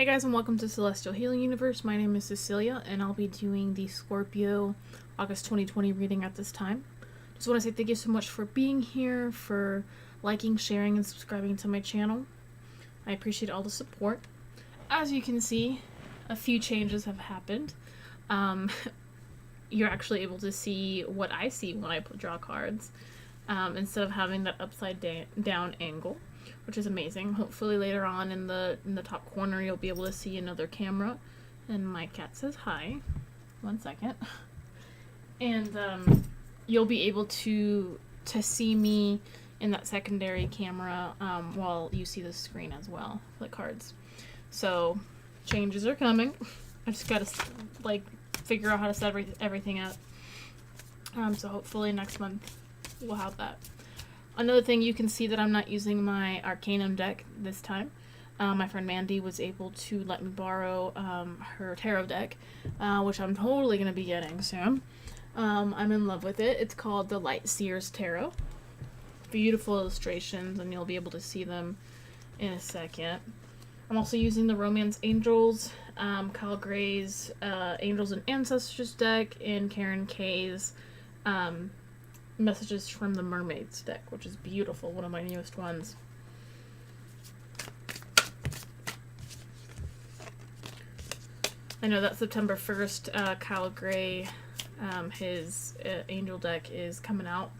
Hey guys, and welcome to Celestial.Healing.Universe. My name is Cecilia, and I'll be doing the Scorpio August 2020 reading at this time. Just want to say thank you so much for being here, for liking, sharing, and subscribing to my channel. I appreciate all the support. As you can see, a few changes have happened. You're actually able to see what I see when I draw cards, instead of having that upside down angle, which is amazing. Hopefully later on in the top corner you'll be able to see another camera. And my cat says hi. 1 second. And you'll be able to see me in that secondary camera while you see the screen as well for the cards. So changes are coming. I just gotta figure out how to set everything up. So hopefully next month we'll have that. Another thing, you can see that I'm not using my Arcanum deck this time. My friend Mandy was able to let me borrow her tarot deck, which I'm totally going to be getting soon. I'm in love with it. It's called the Light Seers Tarot. Beautiful illustrations, and you'll be able to see them in a second. I'm also using the Romance Angels, Kyle Gray's Angels and Ancestors deck, and Karen Kay's Messages from the Mermaids deck, which is beautiful, one of my newest ones. I know that September 1st, Kyle Gray, his angel deck is coming out,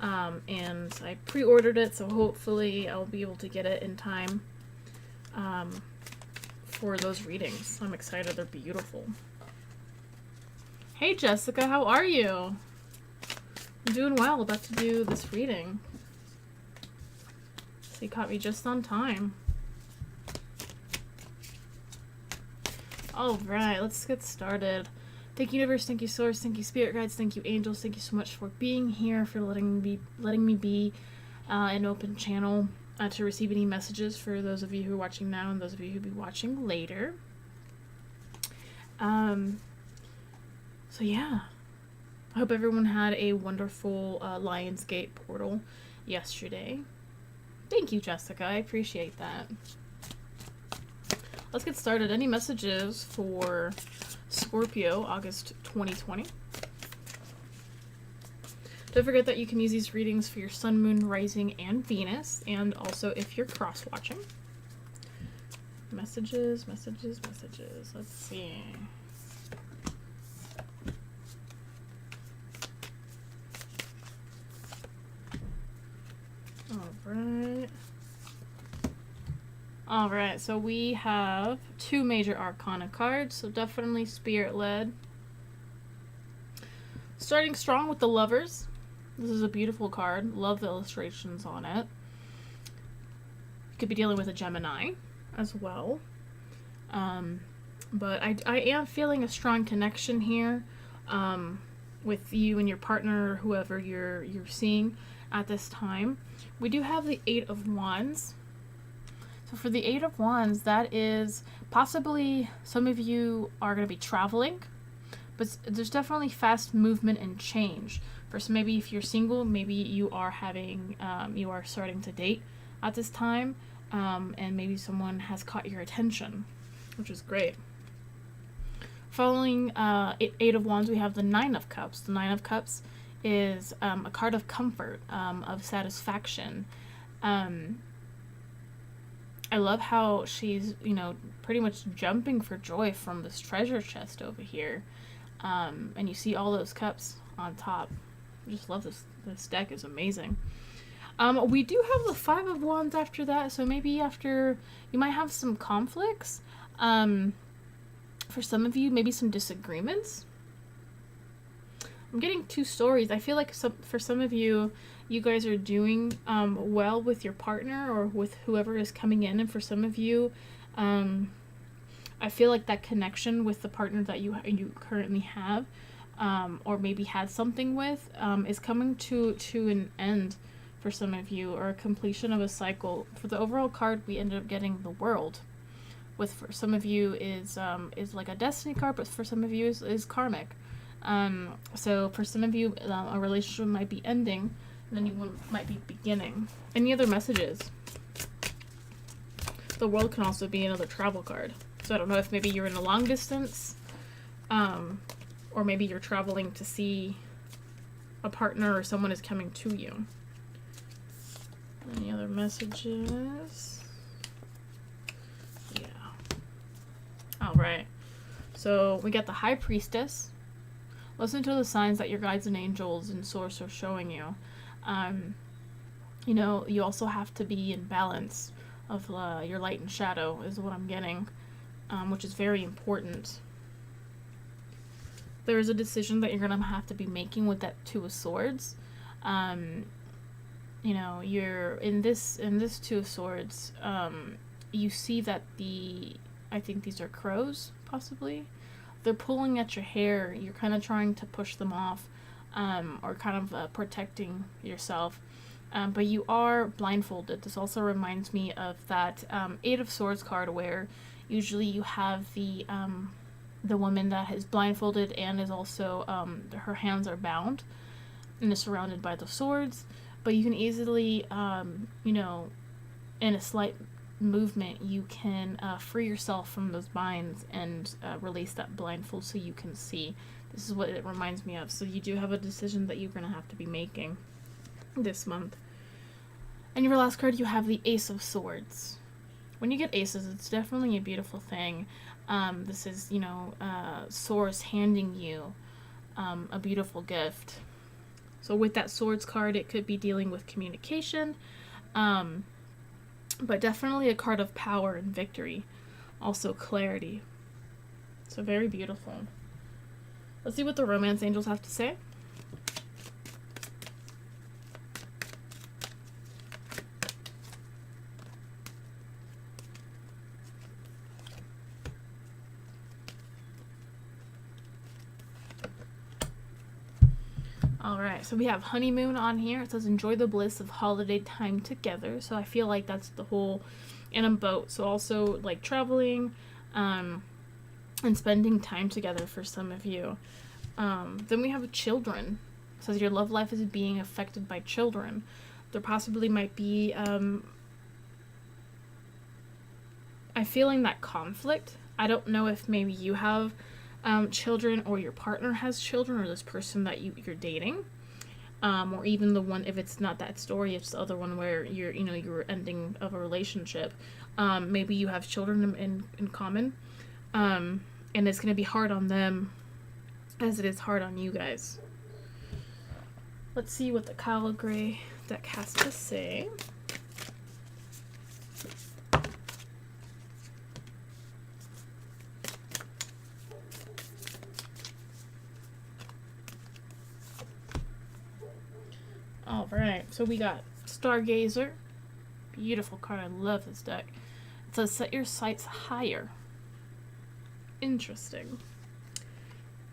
and I pre-ordered it, so hopefully I'll be able to get it in time for those readings. I'm excited. They're beautiful. Hey Jessica, how are you? I'm doing well, about to do this reading. So you caught me just on time. Alright, let's get started. Thank you Universe, thank you Source, thank you Spirit Guides, thank you Angels, thank you so much for being here, for letting me be an open channel to receive any messages for those of you who are watching now and those of you who will be watching later. So yeah. I hope everyone had a wonderful Lionsgate portal yesterday. Thank you, Jessica. I appreciate that. Let's get started. Any messages for Scorpio, August 2020? Don't forget that you can use these readings for your Sun, Moon, Rising, and Venus, and also if you're cross-watching. Messages. Let's see. Alright, so we have 2 major arcana cards, so definitely spirit-led. Starting strong with the Lovers. This is a beautiful card. Love the illustrations on it. You could be dealing with a Gemini as well. But I am feeling a strong connection here with you and your partner, or whoever you're seeing at this time. We do have the 8 of Wands. So for the 8 of Wands, that is possibly some of you are going to be traveling, but there's definitely fast movement and change. For some, maybe if you're single, maybe you are having, you are starting to date at this time, and maybe someone has caught your attention, which is great. Following 8 of Wands, we have the 9 of Cups. The 9 of Cups is a card of comfort, of satisfaction. I love how she's, pretty much jumping for joy from this treasure chest over here. And you see all those cups on top. I just love this. This deck is amazing. We do have the 5 of Wands after that, so maybe after, you might have some conflicts. For some of you, maybe some disagreements. I'm getting 2 stories. I feel like for some of you, you guys are doing well with your partner or with whoever is coming in, and for some of you, I feel like that connection with the partner that you currently have, or maybe had something with, is coming to an end for some of you, or a completion of a cycle. For the overall card, we ended up getting the World, with for some of you is like a destiny card, but for some of you is karmic. So for some of you, a relationship might be ending, and then you might be beginning. Any other messages The World can also be another travel card. So I don't know if maybe you're in a long distance, or maybe you're traveling to see a partner or someone is coming to you. Any other messages? Yeah. All right. So we got the High Priestess. Listen to the signs that your guides and angels and source are showing you. You know, you also have to be in balance of your light and shadow is what I'm getting, which is very important. There is a decision that you're going to have to be making with that Two of Swords. You know, you're in this Two of Swords, you see that I think these are crows, possibly. They're pulling at your hair. You're kind of trying to push them off, or kind of protecting yourself. But you are blindfolded. This also reminds me of that Eight of Swords card where usually you have the woman that is blindfolded and is also, her hands are bound and is surrounded by the swords. But you can easily, you know, in a slight movement, you can free yourself from those binds and release that blindfold so you can see. This is what it reminds me of. So you do have a decision that you're going to have to be making this month. And your last card, you have the Ace of Swords. When you get aces, it's definitely a beautiful thing. This is, you know, Source handing you a beautiful gift. So with that Swords card, it could be dealing with communication, but definitely a card of power and victory. Also clarity. So very beautiful. Let's see what the romance angels have to say. Alright, so we have honeymoon on here. It says enjoy the bliss of holiday time together. So I feel like that's the whole, in a boat. So also like traveling, and spending time together for some of you. Then we have children. It says your love life is being affected by children. There possibly might be, I'm feeling that conflict. I don't know if maybe you have children or your partner has children or this person that you're dating, or even the one, if it's not that story, it's the other one where you're ending of a relationship. Maybe you have children in common, and it's going to be hard on them as it is hard on you guys. Let's see what the Kyle Gray deck has to say. Alright, so we got Stargazer. Beautiful card. I love this deck. It says set your sights higher. Interesting.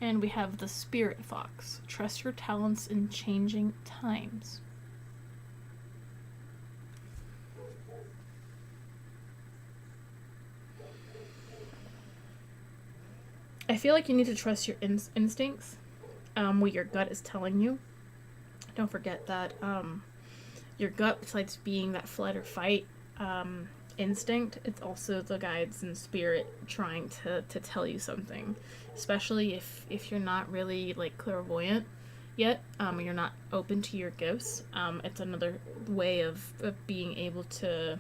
And we have the Spirit Fox. Trust your talents in changing times. I feel like you need to trust your instincts, what your gut is telling you. Don't forget that your gut, besides being that flight or fight instinct, it's also the guides and spirit trying to tell you something. Especially if you're not really like clairvoyant yet, you're not open to your gifts. It's another way of being able to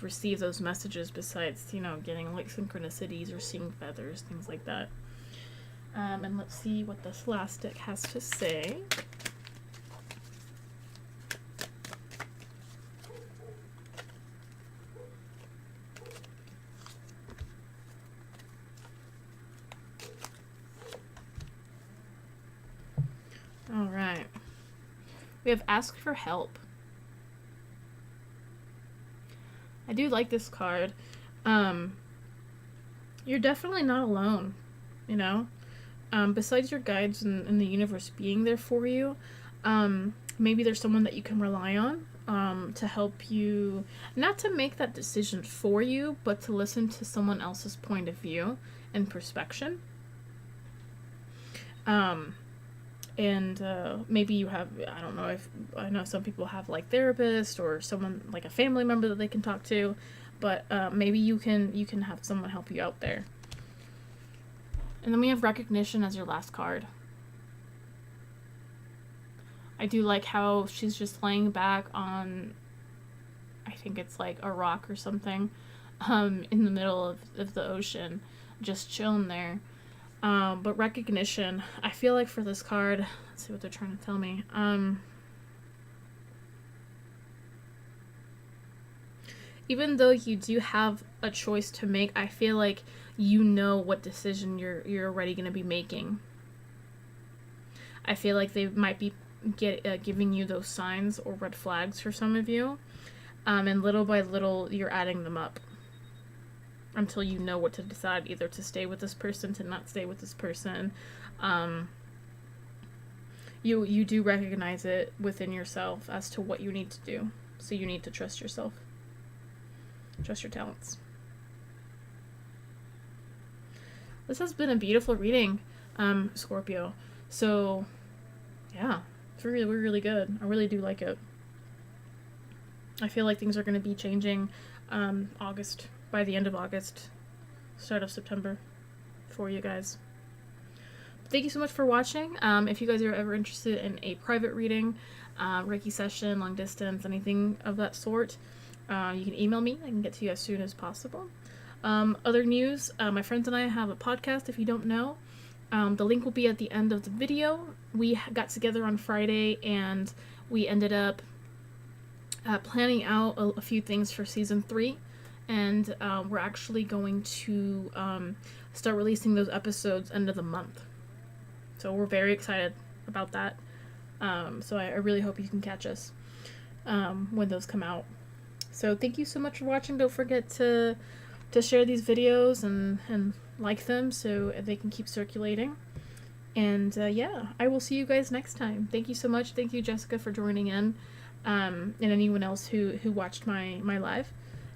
receive those messages besides, you know, getting like synchronicities or seeing feathers, things like that. And let's see what this last deck has to say. Alright. We have Ask for Help. I do like this card. You're definitely not alone, you know? Besides your guides and the universe being there for you, maybe there's someone that you can rely on to help you, not to make that decision for you, but to listen to someone else's point of view and perspective. And maybe you have, I don't know, if I know some people have like therapists or someone like a family member that they can talk to, but maybe you can have someone help you out there. And then we have recognition as your last card. I do like how she's just laying back on, I think it's like a rock or something, in the middle of the ocean, just chilling there. But recognition, I feel like for this card, let's see what they're trying to tell me. Even though you do have a choice to make, I feel like you know what decision you're already going to be making. I feel like they might be giving you those signs or red flags for some of you, and little by little you're adding them up until you know what to decide, either to stay with this person, to not stay with this person. You do recognize it within yourself as to what you need to do, so you need to trust yourself. Trust your talents. This has been a beautiful reading, Scorpio. So, yeah, it's really, really good. I really do like it. I feel like things are going to be changing August, by the end of August, start of September for you guys. Thank you so much for watching. If you guys are ever interested in a private reading, Reiki session, long distance, anything of that sort, you can email me. I can get to you as soon as possible. Other news, my friends and I have a podcast, if you don't know. The link will be at the end of the video. We got together on Friday and we ended up planning out a few things for season 3. And we're actually going to start releasing those episodes end of the month. So we're very excited about that. So I really hope you can catch us when those come out. So thank you so much for watching. Don't forget to share these videos and like them so they can keep circulating. And yeah, I will see you guys next time. Thank you so much. Thank you, Jessica, for joining in, and anyone else who watched my live.